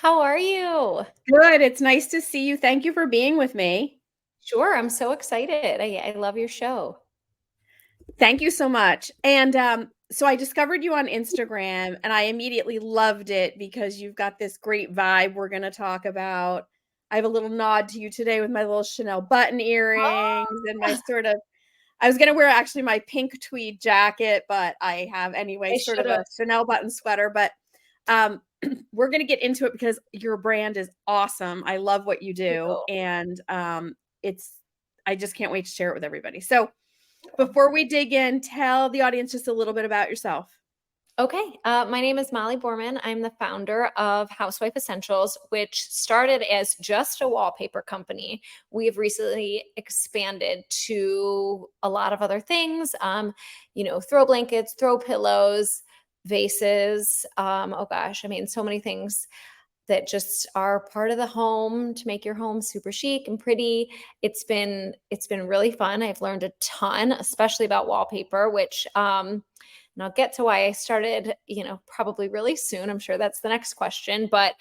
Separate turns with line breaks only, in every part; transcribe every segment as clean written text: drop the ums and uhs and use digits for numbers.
How are you?
Good. It's nice to see you. Thank you for being with me.
Sure, I'm so excited. I love your show.
Thank you so much. So I discovered you on Instagram and I immediately loved it because you've got this great vibe we're going to talk about. I have a little nod to you today with my little Chanel button earrings and my sort of I was going to wear actually my pink tweed jacket, but I have anyway
I
sort
should
of
have.
a Chanel button sweater, but um we're going to get into it because your brand is awesome. I love what you do and it's I just can't wait to share it with everybody. So, before we dig in, tell the audience just a little bit about yourself.
Okay, my name is Molly Borman. I'm the founder of Housewife Essentials, which started as just a wallpaper company. We've recently expanded to a lot of other things, throw blankets, throw pillows, vases. Oh gosh, I mean, so many things that just are part of the home to make your home super chic and pretty. It's been really fun. I've learned a ton, especially about wallpaper, which and I'll get to why I started, probably really soon. I'm sure that's the next question. But,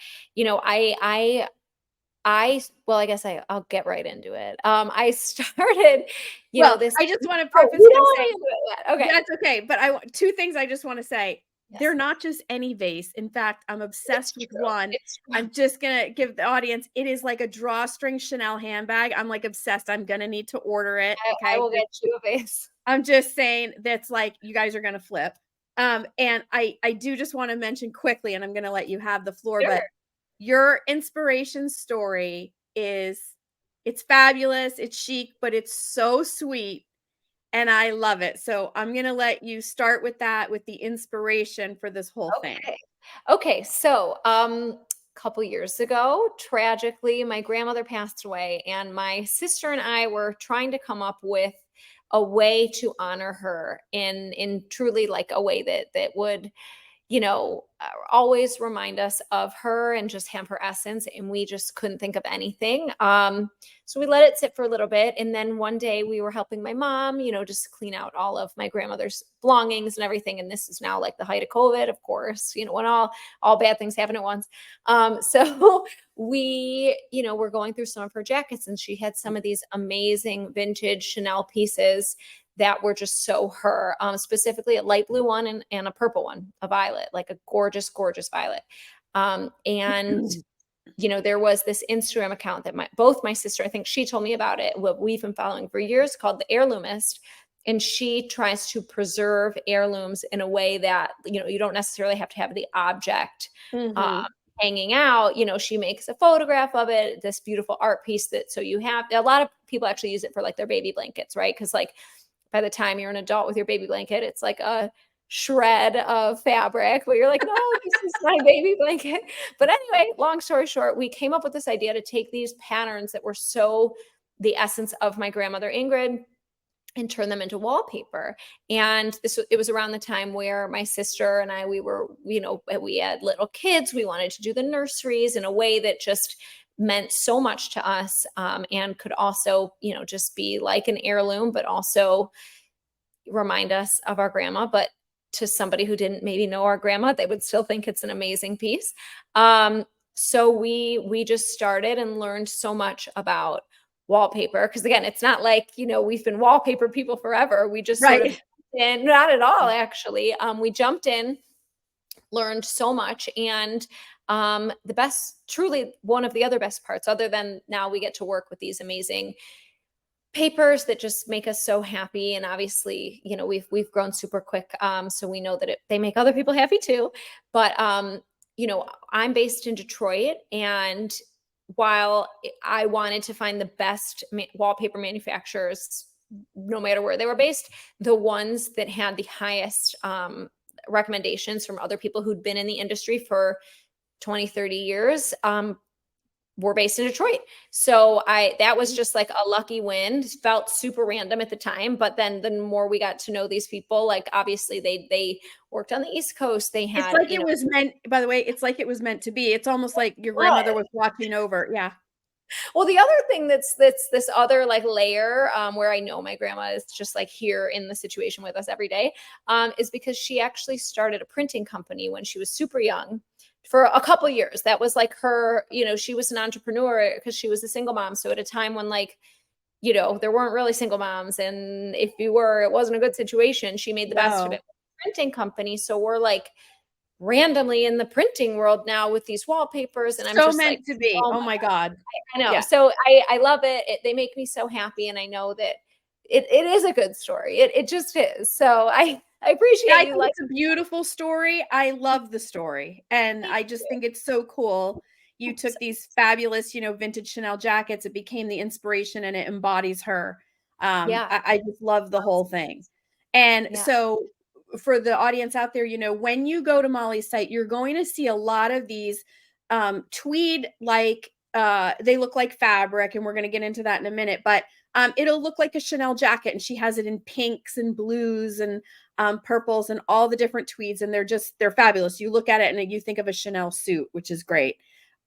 well, I guess I'll get right into it. I started,
Well,
this.
I just want to
Oh,
preface
we
it
don't
and
want
say
to do it yet. Okay.
that's okay, but I want two things I just want to say.
Yes,
They're not just any vase. In fact, I'm
it's
obsessed with
true.
one.
It's true.
I'm just going to give the audience it is like a drawstring Chanel handbag. I'm like obsessed. I'm going to need to order it,
I
okay?
will get you a vase.
I'm just saying that's like you guys are going to flip. And I do just want to mention quickly and I'm going to let you have the floor, but
Sure.
your inspiration story is it's fabulous, it's chic, but it's so sweet, and I love it. So I'm gonna let you start with that, with the inspiration for this whole thing.
Okay. Okay. So, couple years ago, tragically, my grandmother passed away, and my sister and I were trying to come up with a way to honor her in truly like a way that would always remind us of her and just have her essence. And we just couldn't think of anything. So we let it sit for a little bit. And then one day we were helping my mom, just clean out all of my grandmother's belongings and everything. And this is now like the height of COVID, of course, when all bad things happen at once. So we're going through some of her jackets and she had some of these amazing vintage Chanel pieces that were just so her, specifically a light blue one and a purple one, a violet, like a gorgeous, gorgeous violet. And there was this Instagram account that both my sister, I think she told me about it, what we've been following for years, called the Heirloomist. And she tries to preserve heirlooms in a way that, you don't necessarily have to have the object uh,
Mhm.
hanging out. She makes a photograph of it, this beautiful art piece so you have a lot of people actually use it for like their baby blankets, right? Because like by the time you're an adult with your baby blanket, it's like a shred of fabric, but you're like, no, this is my baby blanket. But anyway, long story short, we came up with this idea to take these patterns that were so the essence of my grandmother Ingrid and turn them into wallpaper. And it was around the time where my sister and I, we had little kids. We wanted to do the nurseries in a way that just meant so much to us, and could also, just be like an heirloom, but also remind us of our grandma. But to somebody who didn't maybe know our grandma, they would still think it's an amazing piece. So we just started and learned so much about wallpaper, because again, it's not like we've been wallpaper people forever. We just sort of,
Right.
and not at all actually. We jumped in, learned so much, and the best, truly one of the other best parts, other than now we get to work with these amazing papers that just make us so happy. And obviously, we've grown super quick, so we know that they make other people happy too. But I'm based in Detroit, and while I wanted to find the best wallpaper manufacturers, no matter where they were based, the ones that had the highest recommendations from other people who'd been in the industry for 20, 30 years, were based in Detroit. So that was just like a lucky win. Felt super random at the time, but then the more we got to know these people, like obviously they worked on the East Coast. They
It's
had,
like it was meant by the way, it's like it was meant to be. It's almost like your grandmother
what?
was watching over. Yeah.
Well, the other thing that's this other like layer, where I know my grandma is just like here in the situation with us every day, is because she actually started a printing company when she was super young, for a couple years. That was like her, she was an entrepreneur because she was a single mom. So at a time when like, there weren't really single moms. And if you were, it wasn't a good situation. She made the best of
No.
it. Printing company. So we're like randomly in the printing world now with these wallpapers. And I'm
So
just like,
meant to be.
oh
Oh
my
my
God,
God.
I know.
Yeah.
So I love it. They make me so happy. And I know that it is a good story. It just is. So I
Yeah,
appreciate
I
you
think
like.
it's a beautiful story. I love the story, and I just think it's so cool. You took these fabulous, vintage Chanel jackets. It became the inspiration, and it embodies her.
Yeah.
I just love the whole thing. And
Yeah.
so, for the audience out there, when you go to Molly's site, you're going to see a lot of these tweed like. They look like fabric, and we're going to get into that in a minute. But it'll look like a Chanel jacket, and she has it in pinks and blues and purples and all the different tweeds, and they're fabulous. You look at it and you think of a Chanel suit, which is great.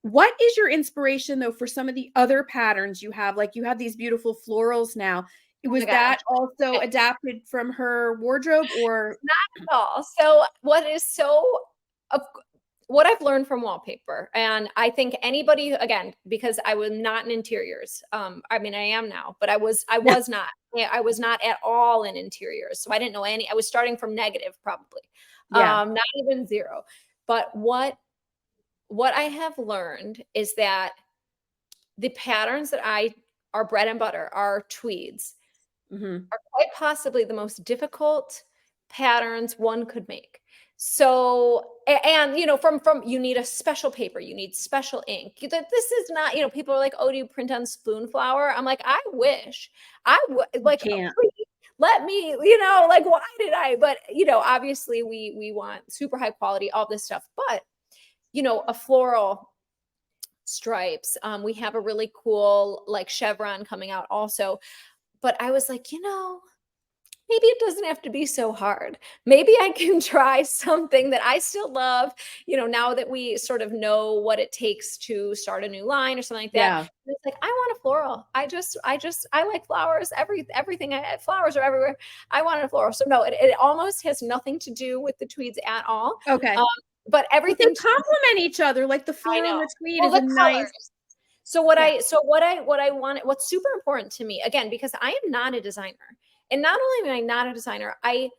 What is your inspiration though for some of the other patterns you have? Like you have these beautiful florals now.
Oh
Was
my gosh.
that also
Okay.
adapted from her wardrobe or?
Not at all. So of what I've learned from wallpaper, and I think anybody, again, because I was not in interiors. I mean, I am now, but I was not. Yeah, I was not at all in interiors. So I didn't know I was starting from negative probably.
Yeah.
Not even zero. But what I have learned is that the patterns that I are bread and butter are tweeds
Hmm.
are quite possibly the most difficult patterns one could make. So, and from you need a special paper, you need special ink. That this is not, people are like, oh, do you print on spoon flour? I'm like, I wish I would
You
like,
can't.
please let me, like, why did I? But obviously we want super high quality, all this stuff. But a floral stripes. We have a really cool like chevron coming out also. But I was like, maybe it doesn't have to be so hard. Maybe I can try something that I still love, now that we sort of know what it takes to start a new line or something like that.
Yeah.
And it's like, I want a floral. I like flowers. Everything flowers are everywhere. I wanted a floral. So no, it almost has nothing to do with the tweeds at all.
Okay.
Um, but
But they
everything
complement each other. Like the
I
floral
know.
and the tweed
Well,
is a
the
nice.
colors. So what
Yeah.
I wanted, what's super important to me, again, because I am not a designer. And not only am I not a designer, I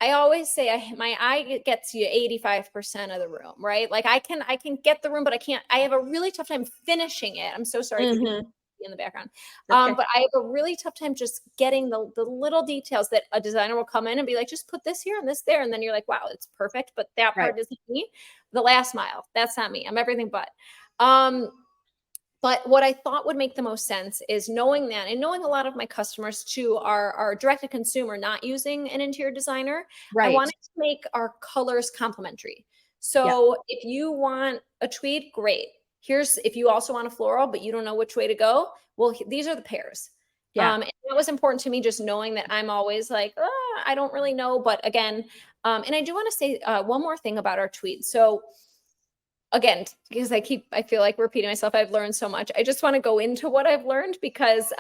always say my eye gets you 85% of the room, right? Like I can get the room, but I have a really tough time finishing it. I'm so sorry if you can
Hmm.
in the background.
Okay.
But I have a really tough time just getting the little details that a designer will come in and be like, just put this here and this there. And then you're like, wow, it's perfect. But that
Right.
part isn't me. The last mile, that's not me. I'm everything but. Um, but what I thought would make the most sense is knowing that, and knowing a lot of my customers too are direct to consumer, not using an interior designer. I
Right.
wanted to make our colors complementary.
Yeah.
So if you want a tweed, great. If you also want a floral, but you don't know which way to go, well, these are the pairs.
Yeah.
And that was important to me, just knowing that I'm always like, I don't really know. But again, and I do want to say one more thing about our tweed. So again, because I feel like repeating myself, I've learned so much. I just want to go into what I've learned because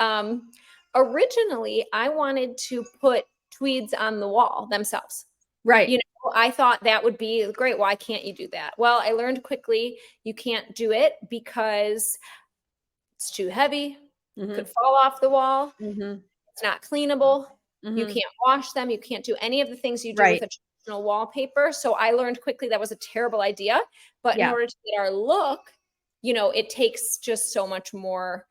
originally I wanted to put tweeds on the wall themselves.
Right.
I thought that would be great. Why can't you do that? Well, I learned quickly you can't do it because it's too heavy,
Hmm.
could fall off the wall,
Hmm.
it's not cleanable. You
Hmm.
can't wash them. You can't do any of the things you do with
Right.
a traditional wallpaper. So I learned quickly that was a terrible idea. But in
Yeah.
order to get our look, it takes just so much more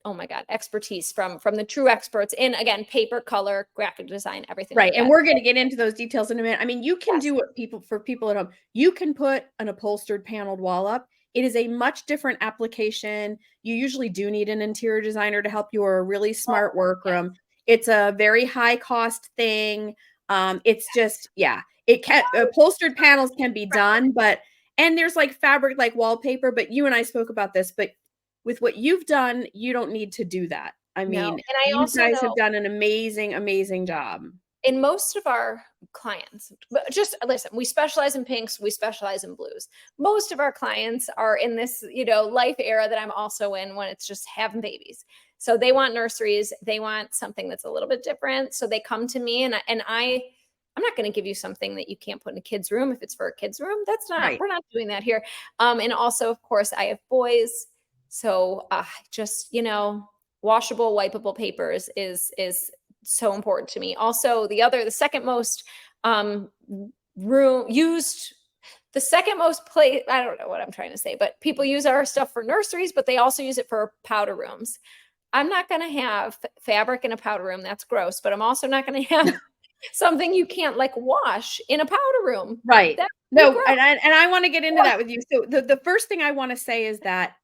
oh my God, expertise from the true experts in, again, paper, color, graphic design, everything
Right,
like
and
that.
we're gonna get into those details in a minute. I mean, you can
Yes.
do what people at home. You can put an upholstered paneled wall up. It is a much different application. You usually do need an interior designer to help you or a really smart workroom.
Yes.
It's a very high cost thing. It's just, yeah, it can upholstered panels can be done, but and there's like fabric like wallpaper, but you and I spoke about this, but with what you've done, you don't need to do that. I
No.
mean,
And I
you
also
guys have
know
done an amazing, amazing job.
in most of our clients, but just listen, we specialize in pinks, we specialize in blues. Most of our clients are in this, life era that I'm also in when it's just having babies. So they want nurseries, they want something that's a little bit different. So they come to me and I I'm not going to give you something that you can't put in a kid's room if it's for a kid's room. That's not,
Right.
we're not doing that here. And also, of course, I have boys. So just, you know, washable, wipeable papers is so important to me. Also, the second most room used, the second most place, I don't know what I'm trying to say, but people use our stuff for nurseries, but they also use it for powder rooms. I'm not going to have fabric in a powder room. That's gross, but I'm also not going to have something you can't like wash in a powder room.
Right.
That would be
No,
gross.
and I want to get into that with you. So the first thing I want to say is that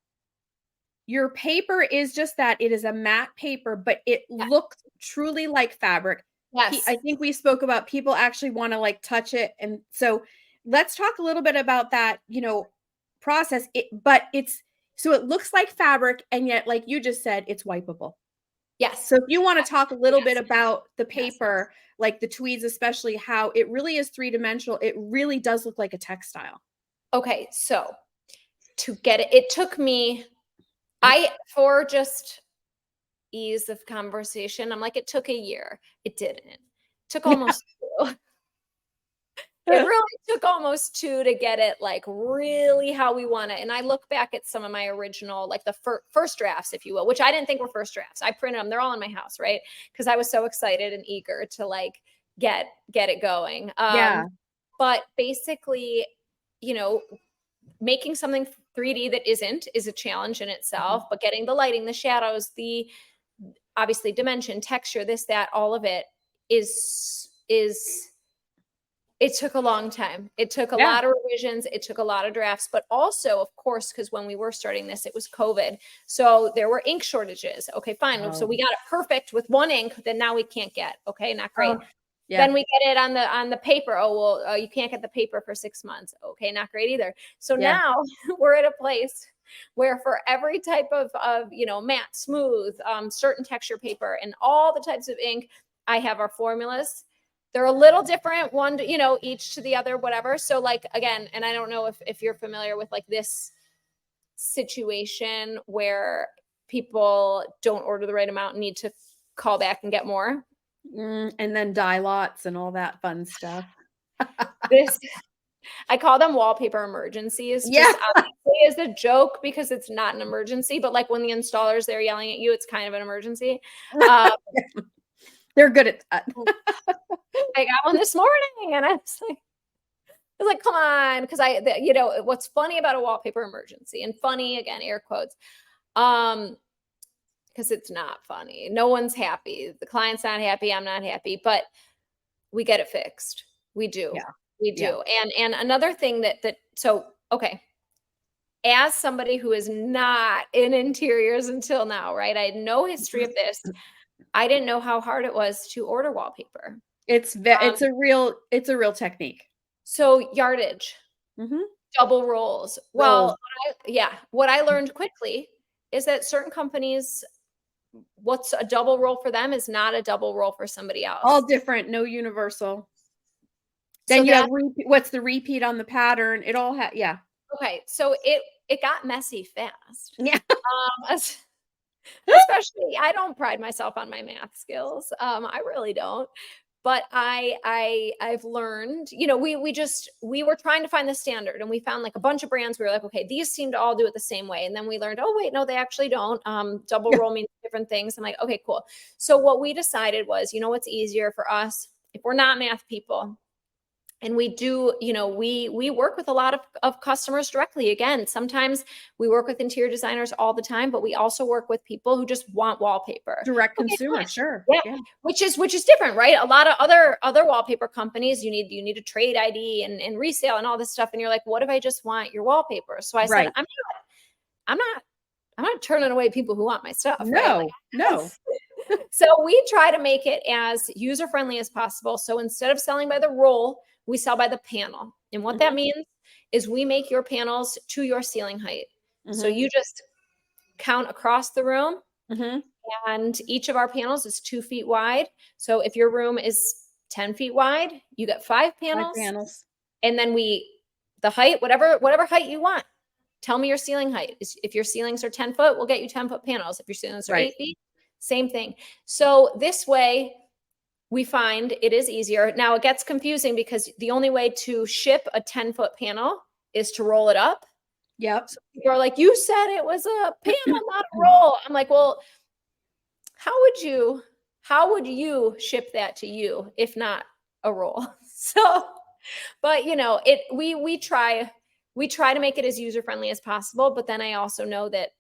your paper is just that. It is a matte paper, but it
Yeah.
looks truly like fabric.
Yes.
I think we spoke about people actually want to like touch it. And so let's talk a little bit about that, process. But so it looks like fabric, and yet, like you just said, it's wipeable.
Yes.
So if you want to talk a little bit
Yes.
about the
Yes.
paper, like the tweeds, especially how it really is three-dimensional, it really does look like a textile.
Okay. So to get it, it took me, for just ease of conversation, I'm like, it took a year. It didn't. It took almost 2. It really took almost 2 to get it like really how we want it. And I look back at some of my original, like the first drafts, if you will, which I didn't think were first drafts. I printed them. They're all in my house, right? Because I was so excited and eager to like get it going.
Yeah.
But basically, you know, making something 3D that isn't is a challenge in itself, but getting the lighting, the shadows, the obviously dimension, texture, this, that, all of it is it took a long time. It took a
Yeah.
lot of revisions. It took a lot of drafts, but also, of course, because when we were starting this, it was COVID. So there were ink shortages. Okay, fine.
Oh.
So we got it perfect with one ink, then now we can't get. Okay, not great.
Oh, yeah.
Then we get it on the paper. Oh, well, you can't get the paper for 6 months. Okay, not great either. So
Yeah.
now we're at a place where for every type of matte, smooth, certain texture paper and all the types of ink, I have our formulas. They're a little different, one, each to the other, whatever. So like, again, and I don't know if you're familiar with like this situation where people don't order the right amount and need to call back and get more.
And then dye lots and all that fun stuff.
This, I call them wallpaper emergencies.
Yeah.
Just obviously as a joke because it's not an emergency, but like when the installer's there yelling at you, it's kind of an emergency.
They're good at that.
I got one this morning and I was like, come on. Because what's funny about a wallpaper emergency, and funny again, air quotes, because it's not funny. No one's happy. The client's not happy. I'm not happy, but we get it fixed. We do.
Yeah.
We do. And another thing okay. As somebody who is not in interiors until now, right? I had no history of this. I didn't know how hard it was to order wallpaper.
It's a real technique.
So yardage, double rolls. Well, what I learned quickly is that certain companies, what's a double roll for them is not a double roll for somebody else.
All different, no universal. Then you have what's the repeat on the pattern? It all yeah.
Okay, so it got messy fast.
Yeah.
Especially, I don't pride myself on my math skills. I really don't. But I've learned, we were trying to find the standard, and we found like a bunch of brands. We were like, okay, these seem to all do it the same way. And then we learned, oh wait, no, they actually don't. Double roll means different things. I'm like, okay, cool. So what we decided was, what's easier for us if we're not math people. And we do, we work with a lot of customers directly. Again, sometimes we work with interior designers all the time, but we also work with people who just want wallpaper.
Direct consumer, sure.
Yeah. Which is different, right? A lot of other wallpaper companies, you need a trade ID and resale and all this stuff. And you're like, what if I just want your wallpaper? So I said, I'm not turning away people who want my stuff.
No,
right? Like,
no.
So we try to make it as user-friendly as possible. So instead of selling by the roll, we sell by the panel. And what that means is we make your panels to your ceiling height. So you just count across the room, and each of our panels is 2 feet wide. So if your room is 10 feet wide, you get 5 panels.
5 panels.
And then the height, whatever height you want. Tell me your ceiling height. If your ceilings are 10 foot, we'll get you 10-foot panels. If your ceilings are 8 feet, same thing. So this way, we find it is easier. Now it gets confusing because the only way to ship a 10-foot panel is to roll it up.
Yep.
So people are like, you said it was a panel, not a roll. I'm like, well, how would you ship that to you if not a roll? So, but we try to make it as user friendly as possible. But then I also know that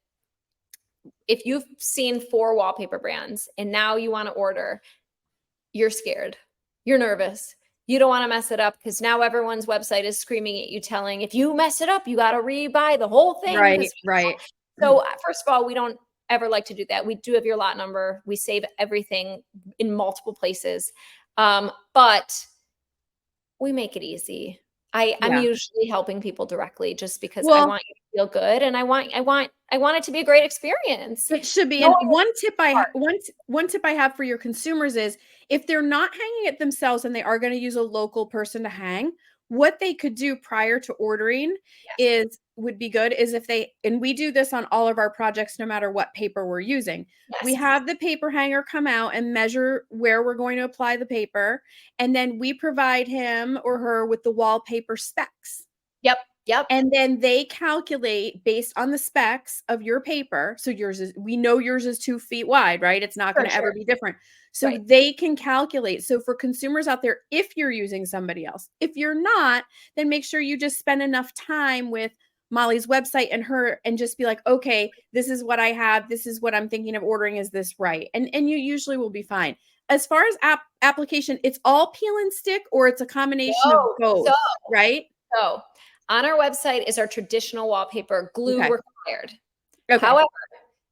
if you've seen 4 wallpaper brands and now you want to order, you're scared, you're nervous, you don't want to mess it up because now everyone's website is screaming at you, telling if you mess it up, you got to rebuy the whole thing.
Right.
So first of all, we don't ever like to do that. We do have your lot number. We save everything in multiple places. But we make it easy. I'm usually helping people directly just because I
Well,
want you to feel good and I want it to be a great experience.
it should be.
No
And
one
one tip I have for your consumers is if they're not hanging it themselves and they are going to use a local person to hang, what they could do prior to ordering
Yes.
would be good is if they, and we do this on all of our projects, no matter what paper we're using. We
Yes.
have the paper hanger come out and measure where we're going to apply the paper. And then we provide him or her with the wallpaper specs.
Yep.
And then they calculate based on the specs of your paper. So we know yours is 2 feet wide, right? It's not going to ever be different. So
Right.
they can calculate. So for consumers out there, if you're using somebody else, if you're not, then make sure you just spend enough time with Molly's website and just be like, okay, this is what I have. This is what I'm thinking of ordering. Is this right? And you usually will be fine. As far as application, it's all peel and stick or it's a combination of both, right?
So on our website is our traditional wallpaper, glue
Okay.
required.
Okay.
However,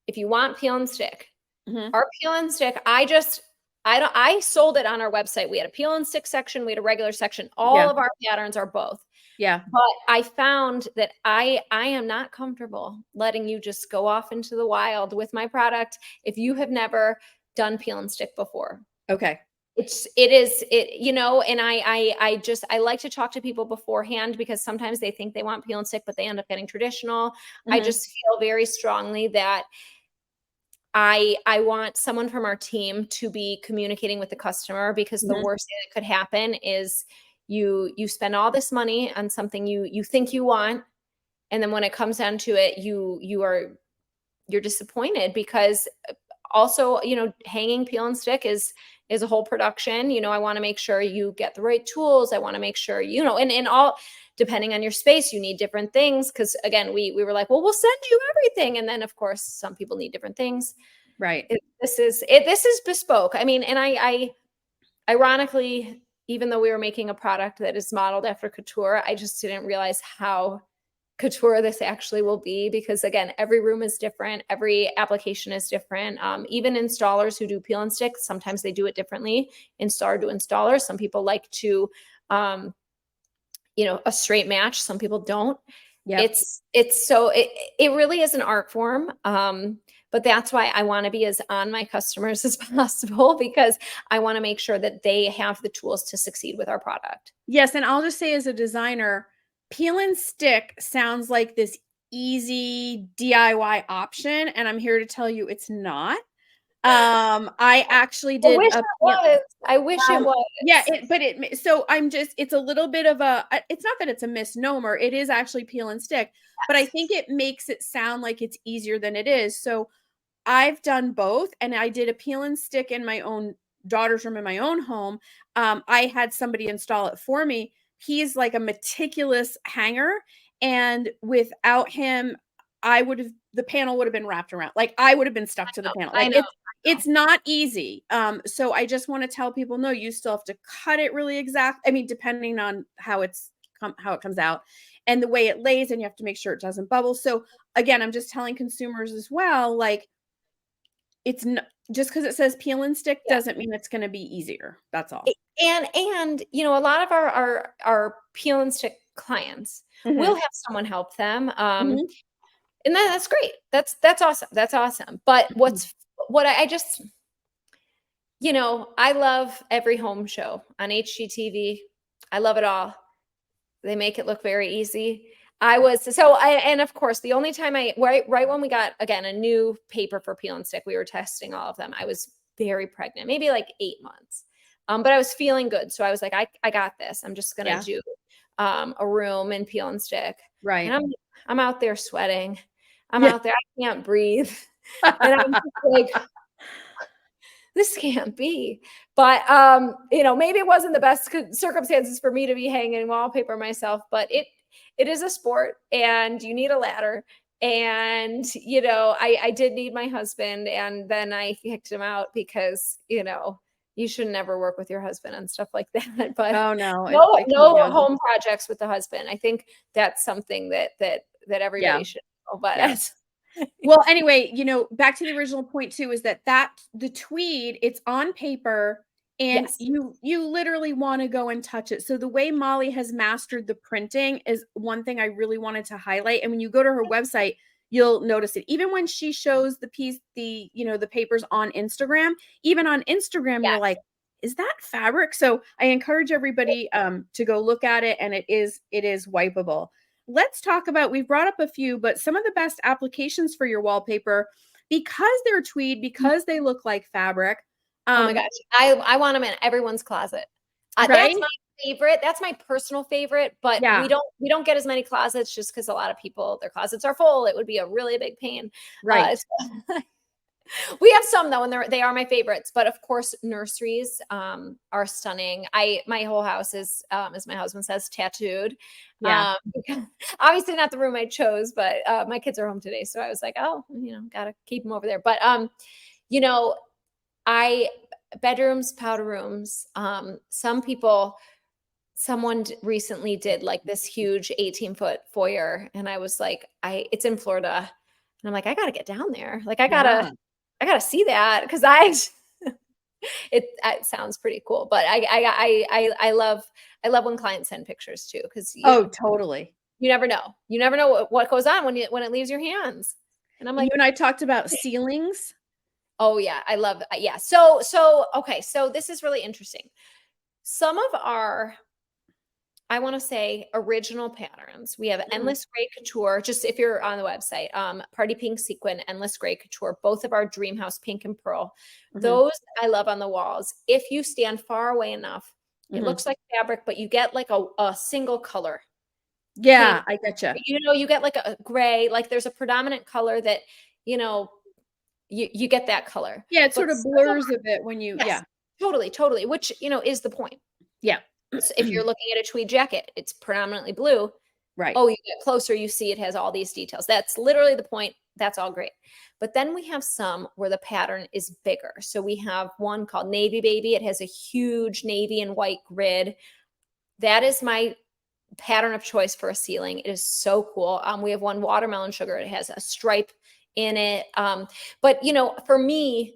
if you want peel and stick, our peel and stick, I sold it on our website. We had a peel and stick section, we had a regular section. All of our patterns are both.
Yeah.
But I found that I am not comfortable letting you just go off into the wild with my product if you have never done peel and stick before.
Okay.
And I like to talk to people beforehand because sometimes they think they want peel and stick, but they end up getting traditional. I just feel very strongly that I want someone from our team to be communicating with the customer because the worst thing that could happen is you spend all this money on something you think you want, and then when it comes down to it, you're disappointed because also, hanging peel and stick is a whole production. I want to make sure you get the right tools. I want to make sure, and all, depending on your space, you need different things. Cause again, we were like, well, we'll send you everything. And then of course, some people need different things.
Right.
This is bespoke. I mean, and I ironically, even though we were making a product that is modeled after couture, I just didn't realize how couture this actually will be because again, every room is different. Every application is different. Even installers who do peel and stick, sometimes they do it differently. Installer to installer. Some people like to, a straight match. Some people don't.
Yep.
It really is an art form. But that's why I want to be as on my customers as possible because I want to make sure that they have the tools to succeed with our product.
Yes. And I'll just say as a designer, peel and stick sounds like this easy DIY option. And I'm here to tell you it's not. I actually did
I wish it was.
Yeah, so it's a little bit of it's not that it's a misnomer. It is actually peel and stick, but I think it makes it sound like it's easier than it is. So I've done both, and I did a peel and stick in my own daughter's room in my own home. I had somebody install it for me. He's like a meticulous hanger, and without him, the panel would have been wrapped around. Like I would have been stuck to the panel. Like it's not easy. So I just want to tell people, no, you still have to cut it really exact. I mean, depending on how it comes out and the way it lays, and you have to make sure it doesn't bubble. So again, I'm just telling consumers as well, like it's not just because it says peel and stick doesn't mean it's going to be easier. That's all.
And a lot of our peel and stick clients will have someone help them. And that's great. That's awesome. That's awesome. But I love every home show on HGTV. I love it all. They make it look very easy. And of course, the only time right when we got, again, a new paper for peel and stick, we were testing all of them. I was very pregnant, maybe like 8 months. But I was feeling good. So I was like, I got this. I'm just gonna
Yeah.
do a room and peel and stick. And
Right.
I'm out there sweating. I'm
Yeah.
out there, I can't breathe. And I'm just like, this can't be. But maybe it wasn't the best circumstances for me to be hanging wallpaper myself, but it is a sport and you need a ladder. And I did need my husband, and then I kicked him out because you should never work with your husband and stuff like that. But
Oh, no,
no,
it can be
no
ugly.
home projects with the husband. I think that's something that
Yeah,
everybody should know. But
yeah. Well, anyway, back to the original point too, is that the tweed, it's on paper and
yes,
you literally want to go and touch it. So the way Molly has mastered the printing is one thing I really wanted to highlight. And when you go to her website, you'll notice it. Even when she shows the papers on Instagram, even on Instagram, you're
yes.
like, is that fabric? So I encourage everybody to go look at it, and it is wipeable. Let's talk about, we've brought up a few, but some of the best applications for your wallpaper, because they're tweed, because they look like fabric.
Oh my gosh. I want them in everyone's closet. That's
Right?
my favorite. That's my personal favorite, but we
Yeah,
don't get as many closets just because a lot of people, their closets are full. It would be a really big pain.
right.
So we have some though, and they are my favorites. But of course, nurseries are stunning. My whole house is, as my husband says, tattooed.
Yeah.
Obviously not the room I chose, but my kids are home today, so I was like, oh, gotta keep them over there. But you know, I bedrooms, powder rooms. Someone recently did like this huge 18-foot foyer, and I was like, it's in Florida, and I'm like, I gotta get down there. Like,
Yeah.
I gotta see that because it sounds pretty cool. But I love when clients send pictures too, because
Oh, totally.
you never know. You never know what goes on when it leaves your hands. And I'm
You
like,
and I talked about ceilings.
oh yeah, I love yeah. So okay, so this is really interesting. Some of our, I want to say, original patterns. We have
Mhm,
Endless Gray Couture, just if you're on the website, Party Pink Sequin, Endless Gray Couture, both of our Dream House Pink and Pearl.
mhm,
Those I love on the walls. If you stand far away enough, it
mhm.
looks like fabric, but you get like a single color pink.
Yeah, I getcha.
You get like a gray, like there's a predominant color that, you know, you get that color.
Yeah, it
But
sort of
some of
blurs a bit when you,
yes,
yeah,
totally, totally, which, is the point.
yeah.
So if you're looking at a tweed jacket, it's predominantly blue.
Right.
Oh, you get closer, you see it has all these details. That's literally the point. That's all great. But then we have some where the pattern is bigger. So we have one called Navy Baby. It has a huge navy and white grid. That is my pattern of choice for a ceiling. It is so cool. We have one Watermelon Sugar. It has a stripe in it. But for me,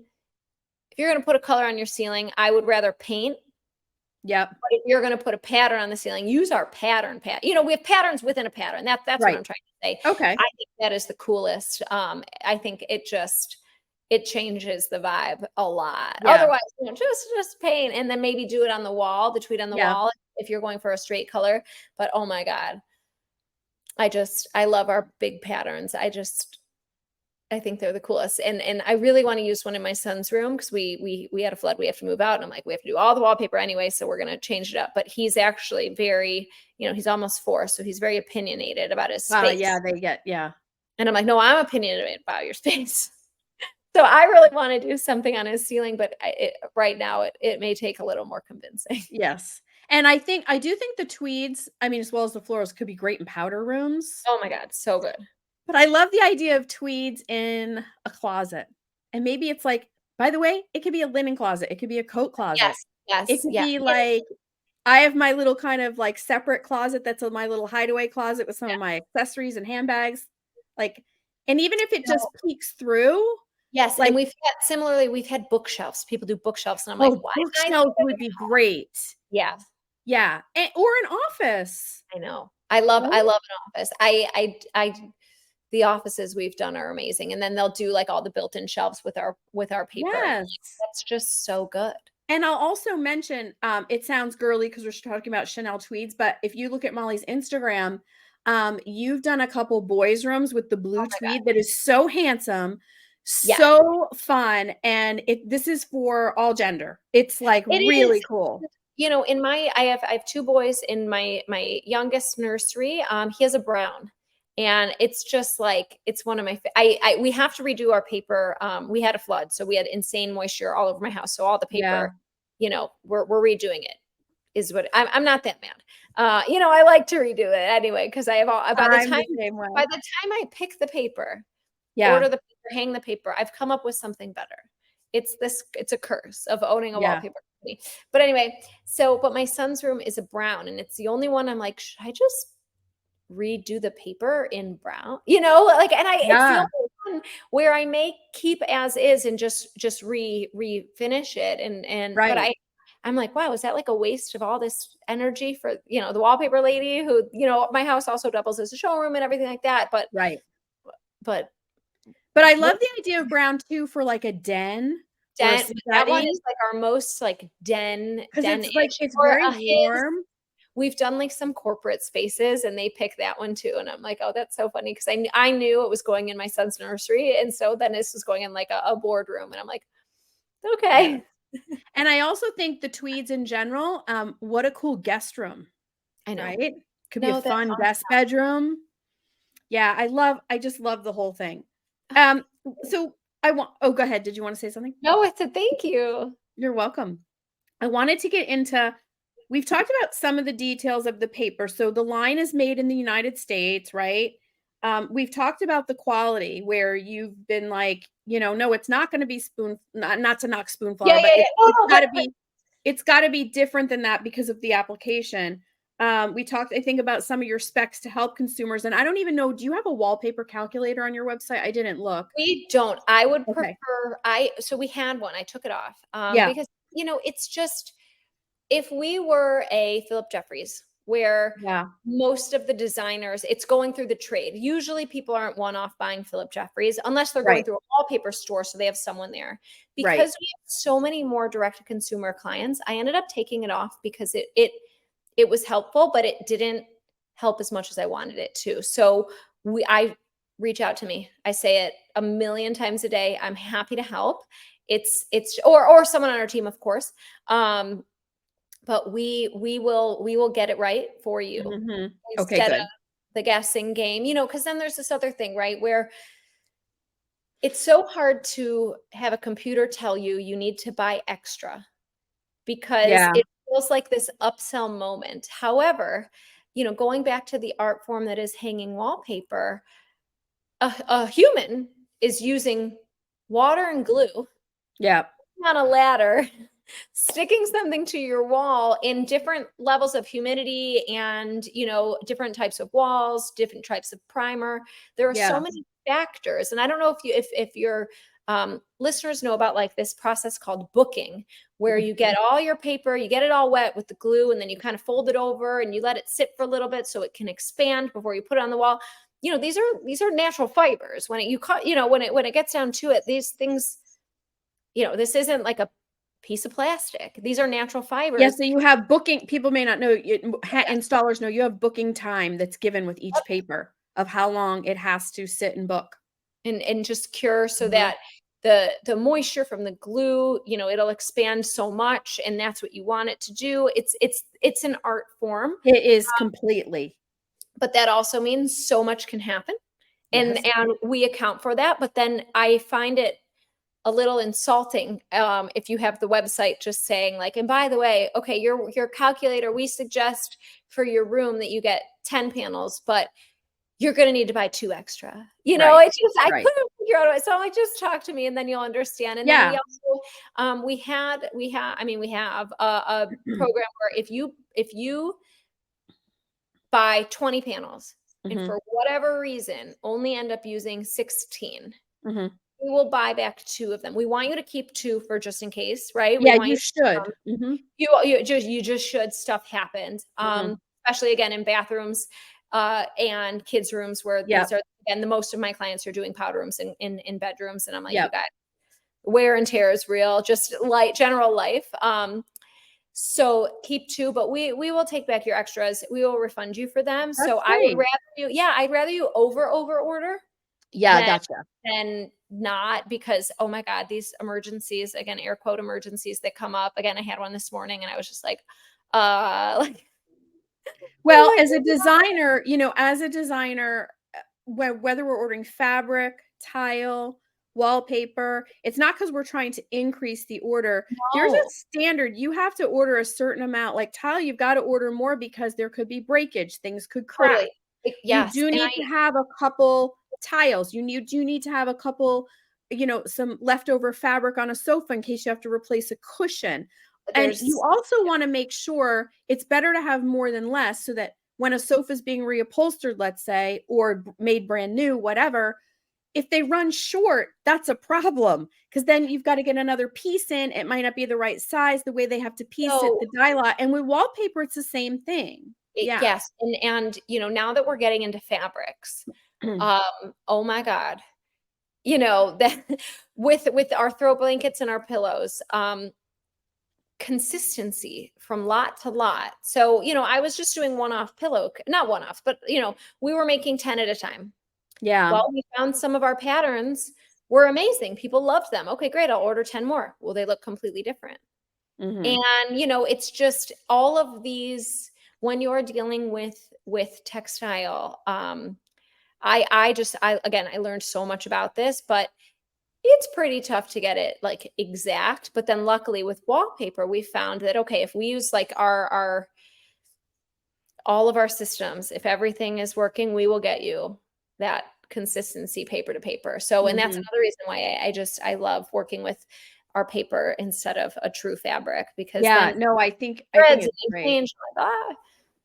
if you're going to put a color on your ceiling, I would rather paint.
Yep.
But if you're going to put a pattern on the ceiling, use our pattern. We have patterns within a pattern. That's what
Right.
I'm trying to say.
Okay.
I think that is the coolest. I think it changes the vibe a lot.
Yeah.
Otherwise, just paint and then maybe do it on the wall, the tweed on the
Yeah.
wall if you're going for a straight color. But oh my God, I love our big patterns. I think they're the coolest. And I really want to use one in my son's room because we had a flood. We have to move out. And I'm like, we have to do all the wallpaper anyway. So we're going to change it up. But he's actually very, he's almost 4. So he's very opinionated about his
Yeah,
space.
yeah.
And I'm like, no, I'm opinionated about your space. So I really want to do something on his ceiling, but right now it may take a little more convincing.
Yes. And I do think the tweeds, I mean, as well as the florals, could be great in powder rooms.
Oh my God, so good.
But I love the idea of tweeds in a closet. And maybe it's like, by the way, it could be a linen closet. It could be a coat
Yes,
closet. It
yes,
could
yeah.
be like, I have my little kind of like separate closet that's my little hideaway closet with some
Yeah.
of my accessories and handbags. Like, and even if it just peeks through,
Yes, and
like,
we've had bookshelves. People do bookshelves, and I'm like,
oh,
why didn't I think
bookshelves
of
would
that?
be great.
Yeah,
Yeah. Or an office.
I know.
Right?
I love an office. The offices we've done are amazing, and then they'll do like all the built-in shelves with our paper, and I'm like,
Yes.
that's just so good.
And I'll also mention, it sounds girly because we're talking about Chanel tweeds, but if you look at Molly's Instagram, you've done a couple boys' rooms with the
Oh
blue
my God.
tweed that is so handsome,
Yes.
So fun, and this is for all gender. It's, like,
It is.
really cool.
You know, in my I have 2 boys in my youngest nursery, he has a brown, and it's just like it's one of my fa I we have to redo our paper, we had a flood, so we had insane moisture all over my house, so all the
Yeah,
paper, we're redoing it, is what I'm not that mad. I like to redo it anyway because I have all
I'm the same
by
way.
the time I pick the paper,
Yeah,
order the paper, hang the paper, I've come up with something better. It's a curse of owning a
yeah.
wallpaper company. But anyway, but my son's room is a brown, and it's the only one I'm like, "Should I just redo the paper in brown?" Like, and it's the
Yeah,
only one where I may keep as is and just refinish it, but
right,
I'm like, "Wow, is that like a waste of all this energy for, the wallpaper lady who, my house also doubles as a showroom and everything like that."
right.
But
But I
what
love the idea of brown too for, like, a den or a
that one
study
is like our most like
because it's, like,
den-ish
it's
or
very
his
warm.
we've done like some corporate spaces and they pick that one too. And I'm like, oh, that's so funny because I knew it was going in my son's nursery. And so then this was going in like a boardroom. And I'm like,
Yeah.
okay.
And I also think the tweeds in general, what a cool guest room,
I know.
right? Could be a
No, that's
fun
awesome.
guest bedroom. Yeah, I just love the whole thing.
Oh,
Um, so I want oh, go ahead. Did you wanna say something?
no, it's a thank you.
You're welcome. I wanted to get into we've talked about some of the details of the paper. So the line is made in the United States, right? We've talked about the quality where you've been like, no, it's not going to be not to knock
Yeah,
Spoonflower,
yeah,
but
yeah. No, no,
it's got to be different than that because of the application. We talked, I think, about some of your specs to help consumers, and I don't even know. Do you have a wallpaper calculator on your website? I didn't look.
we don't. I would
Okay.
prefer so we had one. I took it off.
Yeah.
Because it's just if we were a Philip Jeffries, where
Yeah.
most of the designers, it's going through the trade. Usually people aren't one-off buying Philip Jeffries unless they're going
Right.
through a wallpaper store, so they have someone there.
Right.
Because we have so many more direct to consumer clients, I ended up taking it off because it was helpful, but it didn't help as much as I wanted it to. So I reach out to me. I say it a million times a day. I'm happy to help. It's or someone on our team, of course. But we will get it right for you
Mhm. Okay,
instead of
good.
the guessing game, because then there's this other thing, right? Where it's so hard to have a computer tell you need to buy extra because
Yeah.
it feels like this upsell moment. However, going back to the art form that is hanging wallpaper, a human is using water and glue
Yeah.
on a ladder, sticking something to your wall in different levels of humidity and, different types of walls, different types of primer. There are so
Yeah.
many factors. And I don't know if your listeners know about like this process called booking, where you get all your paper, you get it all wet with the glue, and then you kind of fold it over and you let it sit for a little bit so it can expand before you put it on the wall. These are natural fibers. When it gets down to it, these things, this isn't like a piece of plastic. These are natural
Yeah,
fibers.
so you have booking people may not know,
Yes.
installers know you have booking time that's given with each paper of how long it has to sit and book.
And just cure so
Mhm.
that the moisture from the glue, it'll expand so much, and that's what you want it to do. It's an art form,
It is completely.
but that also means so much can happen. And
Yes.
we account for that. But then I find it a little insulting if you have the website just saying like, and by the way, okay, your calculator, we suggest for your room that you get 10 panels, but you're going to need to buy 2 extra.
Right.
It's just I
Right.
couldn't figure out. So I'm like, just talk to me, and then you'll understand. And then we
Yeah.
also we have a program where if you buy 20 panels and
Mhm.
for whatever reason only end up using 16,
Mhm.
we will buy back 2 of them. We want you to keep 2 for just in case, right? We
Yeah,
want
you
you
should. Mhm.
you just should. Stuff happens,
Mhm.
especially again in bathrooms, and kids' rooms where these
Yep.
are again, the most of my clients are doing powder rooms in bedrooms, and I'm like, "You
Yep.
guys, wear and tear is real, just like general life." So keep 2, but we will take back your extras. We will refund you for them. So
That's
I would
great.
rather you yeah, I'd rather you over order
Yeah,
than
gotcha.
than not, because, oh my God, these emergencies, again, air quote emergencies that come up. Again, I had one this morning and I was just like, like, oh
Well,
my
as a
God.
designer, as a designer, whether we're ordering fabric, tile, wallpaper, it's not because we're trying to increase the order. There's a
No,
standard. You have to order a certain amount. Like tile, you've got to order more because there could be breakage, things could crack.
totally.
You
Yes.
do
And
need to have a couple tiles. You need to have a couple, some leftover fabric on a sofa in case you have to replace a cushion. And you
there's,
also want to make sure it's better to have more than less so that when a sofa is being reupholstered, let's say, or made brand new, whatever, if they run short, that's a problem because then you've got to get another piece in. It might not be the right size, the way they have to piece it,
so
the dye lot. And with wallpaper, it's the same thing. Yeah.
yes. And, now that we're getting into fabrics, oh my God, that with our throw blankets and our pillows, consistency from lot to lot. So, I was just doing one-off pillow, not one-off, but we were making 10 at a time.
Yeah.
Well, we found some of our patterns were amazing. People loved them. Okay, great. I'll order 10 more. Well, they look completely different.
Mhm.
And, it's just all of these when you're dealing with textile. I learned so much about this, but it's pretty tough to get it like exact. But then luckily with wallpaper, we found that, okay, if we use like our all of our systems, if everything is working, we will get you that consistency paper to paper. So, and that's
Mhm.
another reason why I love working with our paper instead of a true fabric, because
Yeah,
then
no, I think
threads
it's
and they
great.
change like,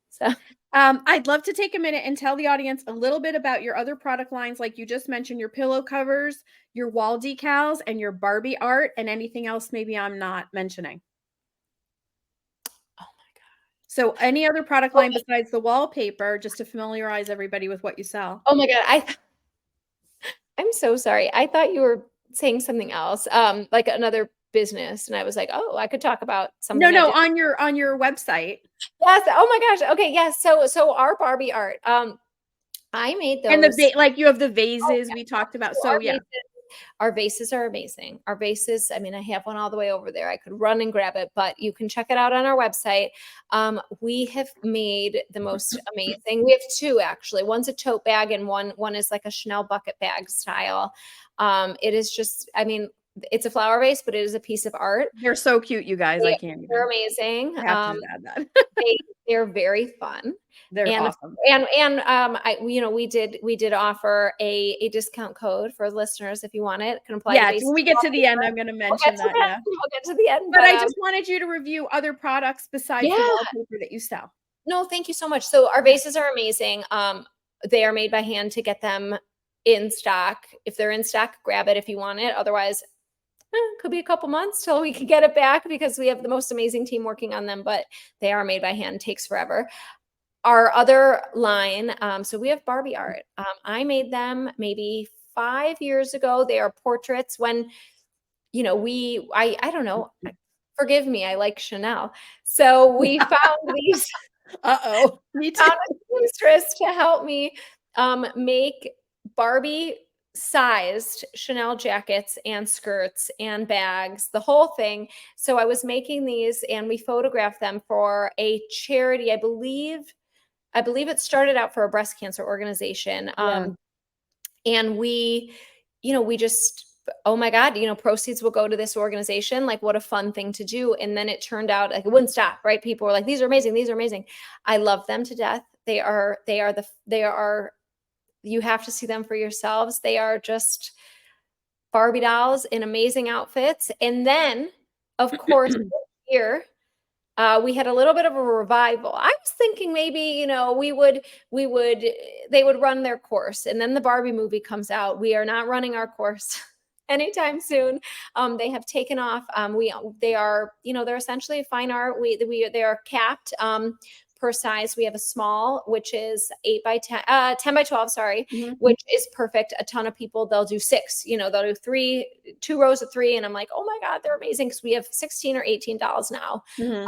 so
I'd love to take a minute and tell the audience a little bit about your other product lines, like you just mentioned, your pillow covers, your wall decals, and your Barbie art, and anything else maybe I'm not mentioning.
oh my
So, any other product
God.
line besides the wallpaper, just to familiarize everybody with what you sell.
Oh my God. I'm so sorry. I thought you were saying something else, like another business. And I was like, oh, I could talk about
No,
something I
no,
did.
on your website.
Yes. Oh my gosh. Okay. Yes. So our Barbie art, I made
And the
those.
like you have the
Oh
vases
yeah.
we talked about.
So
So yeah.
our vases are amazing. Our vases, I mean, I have one all the way over there. I could run and grab it, but you can check it out on our website. We have made the most amazing. We have two actually. One's a tote bag, and one is like a Chanel bucket bag style. It is just, I mean, it's a flower vase, but it is a piece of art.
They're so cute, you guys. I can't
They're
even.
amazing.
I have to just add that.
They're very fun.
They're
And
awesome.
we did offer a discount code for listeners if you want it. It can apply to
Yeah,
base
when we get to the end,
wallpaper.
I'm gonna
We'll get
mention
to
that,
that.
yeah.
We'll get to the end,
But
but
I just wanted you to review other products besides the
yeah.
wallpaper that you sell.
No, thank you so much. So our
Yeah.
vases are amazing. They are made by hand to get them in stock. If they're in stock, grab it if you want it. Otherwise, could be a couple months till we can get it back because we have the most amazing team working on them, but they are made by hand, takes forever. Our other line, so we have Barbie art. I made them maybe 5 years ago. They are portraits when, I don't know, forgive me, I like Chanel. So we found these,
Uh-oh, me too.
found a seamstress to help me make Barbie sized Chanel jackets and skirts and bags, the whole thing. So I was making these and we photographed them for a charity, I believe it started out for a breast cancer organization.
Yeah.
And we just, oh my God, proceeds will go to this organization. Like, what a fun thing to do. And then it turned out like it wouldn't stop, right? People were like, these are amazing. These are amazing. I love them to death. You have to see them for yourselves. They are just Barbie dolls in amazing outfits. And then, of course, here we had a little bit of a revival. I was thinking maybe, they would run their course, and then the Barbie movie comes out. We are not running our course anytime soon. They have taken off. They are, they're essentially fine art. They are capped. Per size, we have a small, which is 8 by 10, 10 by 12, sorry,
Mhm,
which is perfect. A ton of people, they'll do six, they'll do two rows of three. And I'm like, oh my God, they're amazing. Cause we have 16 or 18 dolls now.
mhm.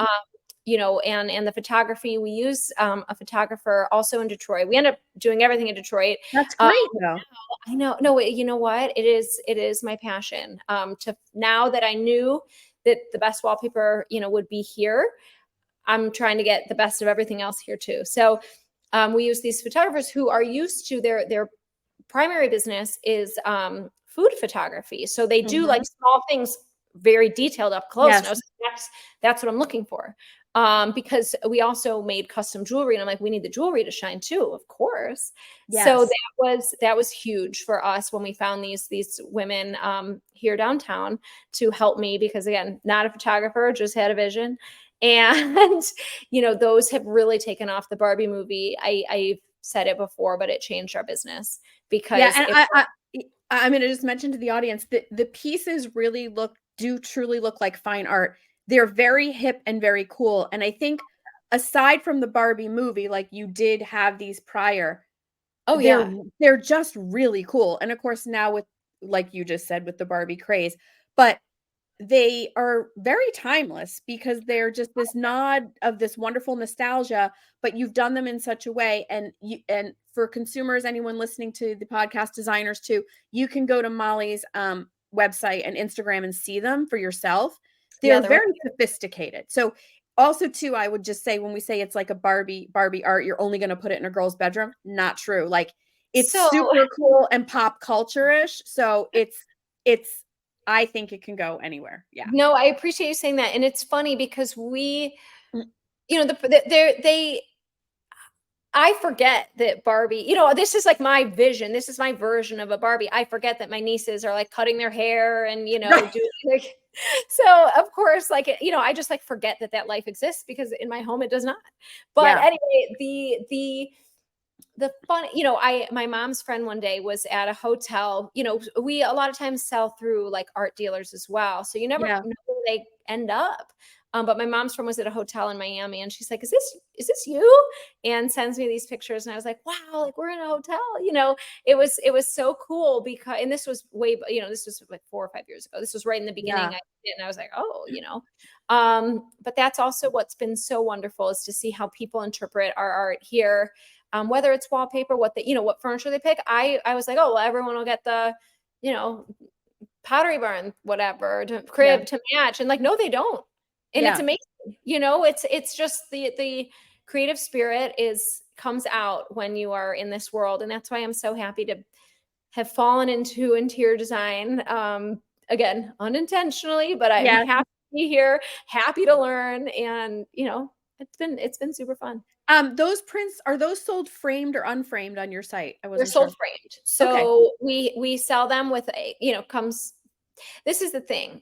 and the photography, we use a photographer also in Detroit. We end up doing everything in Detroit.
That's great though.
I know. No, you know what? It is my passion. To now that I knew that the best wallpaper, would be here, I'm trying to get the best of everything else here too. So we use these photographers who are used to their primary business is food photography. So they do like small things, very detailed up close.
Yes.
And I was like, that's what I'm looking for. Because we also made custom jewelry, and I'm like, we need the jewelry to shine too, of course. So that was huge for us when we found these women here downtown to help me, because again, not a photographer, just had a vision. And those have really taken off. The Barbie movie, I've said it before, but it changed our business because
and I'm going to just mention to the audience that the pieces really do truly look like fine art. They're very hip and very cool. And I think aside from the Barbie movie, like you did have these prior, they're just really cool. And of course now with, like you just said, with the Barbie craze, but they are very timeless because they're just this nod of this wonderful nostalgia, but you've done them in such a way. And for consumers, anyone listening to the podcast, designers too, you can go to Molly's website and Instagram and see them for yourself. They're very sophisticated. So also too, I would just say, when we say it's like a Barbie art, you're only going to put it in a girl's bedroom. Not true. Like it's super cool and pop culture-ish. So I think it can go anywhere. Yeah.
No, I appreciate you saying that. And it's funny because I forget that Barbie, this is like my vision. This is my version of a Barbie. I forget that my nieces are like cutting their hair and, doing like, so of course, like, I just like forget that life exists, because in my home, it does not. But anyway, the fun, my mom's friend one day was at a hotel. We a lot of times sell through like art dealers as well. So you never know where they end up. But my mom's friend was at a hotel in Miami, and she's like, is this you? And sends me these pictures. And I was like, wow, like we're in a hotel, it was so cool because, and this was this was like 4 or 5 years ago. This was right in the beginning. I did, and I was like, oh, but that's also what's been so wonderful, is to see how people interpret our art here. Whether it's wallpaper, what furniture they pick. I was like, oh, well, everyone will get the, Pottery Barn, whatever, crib to match. And like, no, they don't. And it's amazing. It's just the creative spirit comes out when you are in this world. And that's why I'm so happy to have fallen into interior design. Again, unintentionally, but I'm happy to be here, happy to learn. And, it's been super fun.
Those prints, are those sold framed or unframed on your site?
They're sold framed. So we sell them with this is the thing.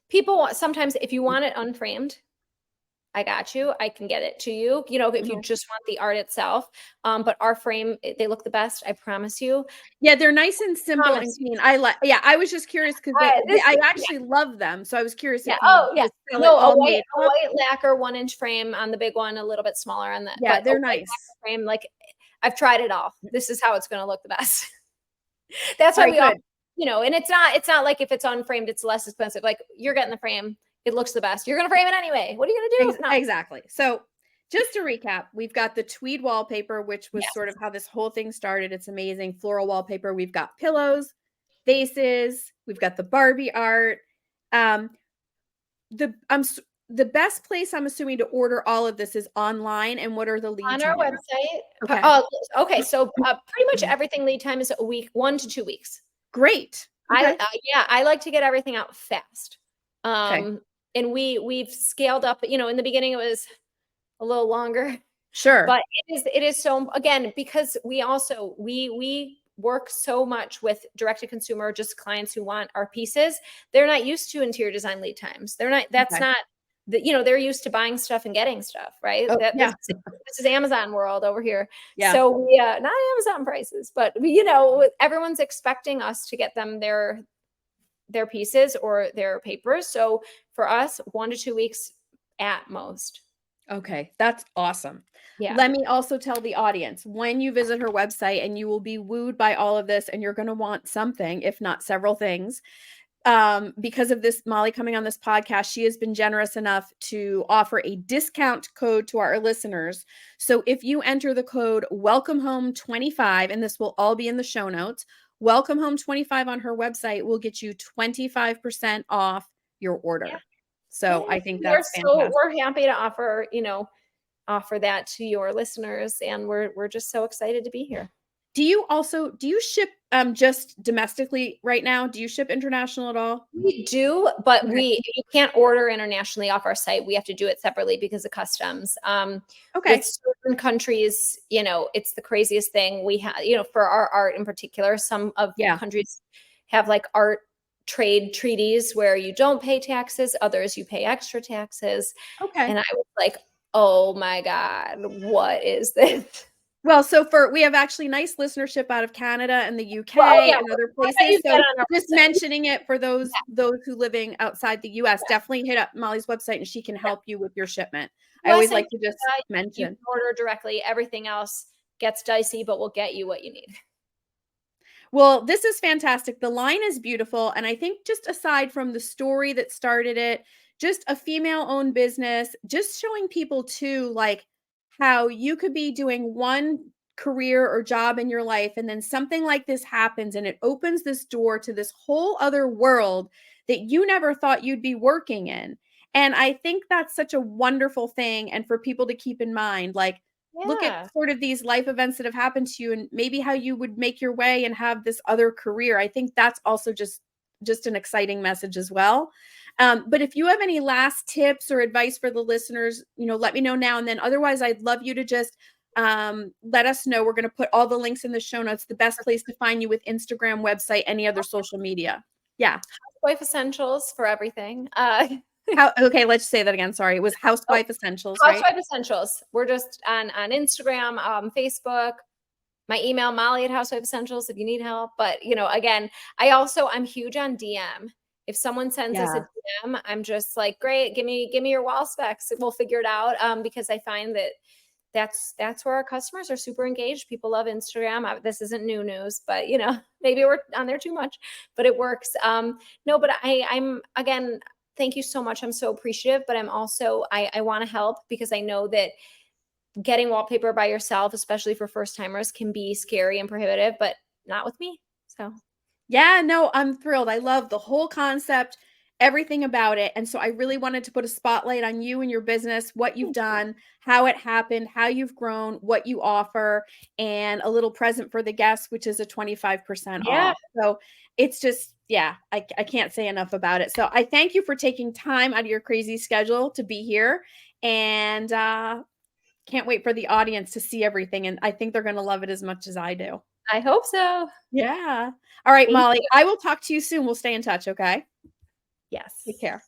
People want, sometimes if you want it unframed, I got you. I can get it to you, if you just want the art itself. But our frame, they look the best. I promise you.
Yeah. They're nice and simple and clean. I was just curious because I actually love them. So I was curious if you sell it all made
a white lacquer 1-inch frame on the big one, a little bit smaller on the,
but they're nice
frame. Like I've tried it all. This is how it's going to look the best. That's why we all, and it's not like if it's unframed, it's less expensive. Like you're getting the frame. It looks the best. You're going to frame it anyway. What are you going to do? No.
Exactly. So just to recap, we've got the tweed wallpaper, which was sort of how this whole thing started. It's amazing. Floral wallpaper. We've got pillows, vases. We've got the Barbie art. The best place I'm assuming to order all of this is online. And what are the lead times?
On our website. Okay. So pretty much everything lead time is a week, 1 to 2 weeks.
Great.
Okay. I like to get everything out fast. And we've scaled up, in the beginning it was a little longer.
Sure.
But it is so, again, because we also, we work so much with direct to consumer, just clients who want our pieces. They're not used to interior design lead times. They're not, that's not they're used to buying stuff and getting stuff, right? This is Amazon world over here. Yeah. So we, not Amazon prices, but everyone's expecting us to get them their pieces or their papers. So for us, 1 to 2 weeks at most.
Okay. That's awesome.
Yeah.
Let me also tell the audience, when you visit her website, and you will be wooed by all of this, and you're going to want something, if not several things. because of this, Molly coming on this podcast, she has been generous enough to offer a discount code to our listeners. So if you enter the code Welcome Home 25, and this will all be in the show notes, Welcome Home 25 on her website will get you 25% off your
Yeah.
order. So I think
We're
that's fantastic.
we're happy to offer, offer that to your listeners, and we're just so excited to be here.
Do you ship just domestically right now? Do you ship international at all?
We do, but
Okay.
you can't order internationally off our site. We have to do it separately because of customs. With
Okay.
certain countries, it's the craziest thing. We have, for our art in particular, some of the
Yeah.
countries have like art trade treaties where you don't pay taxes, others you pay extra taxes.
Okay.
And I was like, oh my God, what is this?
Well, we have actually nice listenership out of Canada and the
Well,
UK
yeah,
and other
why don't
places.
you get
So
on our
just
website?
mentioning it for those who living outside the US, definitely hit up Molly's website and she can
Yeah.
help you with your shipment. I always
USA,
like to just
Canada, you
mention.
can order directly. Everything else gets dicey, but we'll get you what you need.
Well, this is fantastic. The line is beautiful. And I think just aside from the story that started it, just a female owned business, just showing people too, like how you could be doing one career or job in your life, and then something like this happens and it opens this door to this whole other world that you never thought you'd be working in. And I think that's such a wonderful thing. And for people to keep in mind, like, look at
Yeah.
sort of these life events that have happened to you and maybe how you would make your way and have this other career. I think that's also just an exciting message as well. But if you have any last tips or advice for the listeners, let me know now. And then otherwise, I'd love you to just let us know. We're going to put all the links in the show notes, the best place to find you with Instagram, website, any other social media. Yeah.
Housewife Essentials for everything.
Okay, let's say that again. Sorry. It was
Oh,
Housewife Essentials, right?
Housewife Essentials. We're just on Instagram, Facebook. My email, Molly at Housewife Essentials, if you need help. But again, I'm huge on DM. If someone sends us a
Yeah.
DM, I'm just like, great, give me your wall specs. We'll figure it out. Because I find that that's where our customers are super engaged. People love Instagram. This isn't new news, but maybe we're on there too much, but it works. No, but I'm again, thank you so much. I'm so appreciative, but I'm also, I want to help because I know that getting wallpaper by yourself, especially for first timers, can be scary and prohibitive, but not with me. So
Yeah, no, I'm thrilled. I love the whole concept, everything about it. And so I really wanted to put a spotlight on you and your business, what you've
thank you.
done, how it happened, how you've grown, what you offer, and a little present for the guests, which is a 25%
Yeah,
off. So it's just, yeah, I can't say enough about it. So I thank you for taking time out of your crazy schedule to be here. And can't wait for the audience to see everything. And I think they're going to love it as much as I do.
I hope so.
Yeah. All right,
Thank
Molly,
you.
I will talk to you soon. We'll stay in touch, okay?
Yes.
Take care.